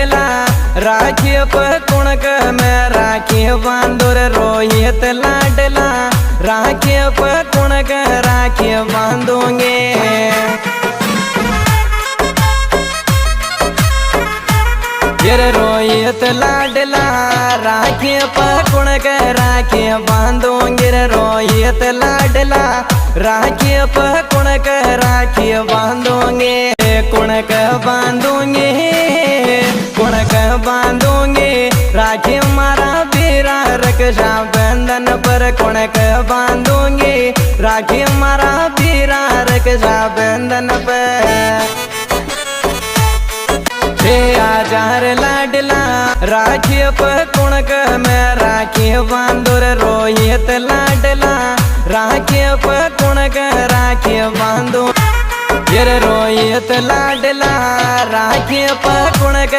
लाडला राखी कुणक में राखी बांधुर रोहित लाडला राखी कुणक राखी बांधूंगे। गिर रोहित लाडला राखी कुणक राखी बांधूंगे। रोहित लाडला राखी कुणक राखी बांधूंगे। कुणक बांधूंगे कुणक बांधूंगे राखी मारा बीरा रक्षा बंधन पर कुणक बांधूंगे। राखी मारा बीरा रक्षा बंधन पर 6000 लाडला राखी कुणक में राखी बांधुर रोहित लाडला राखी कुणक राखी बांधू। गिर रोहित लाडला राखी कुणक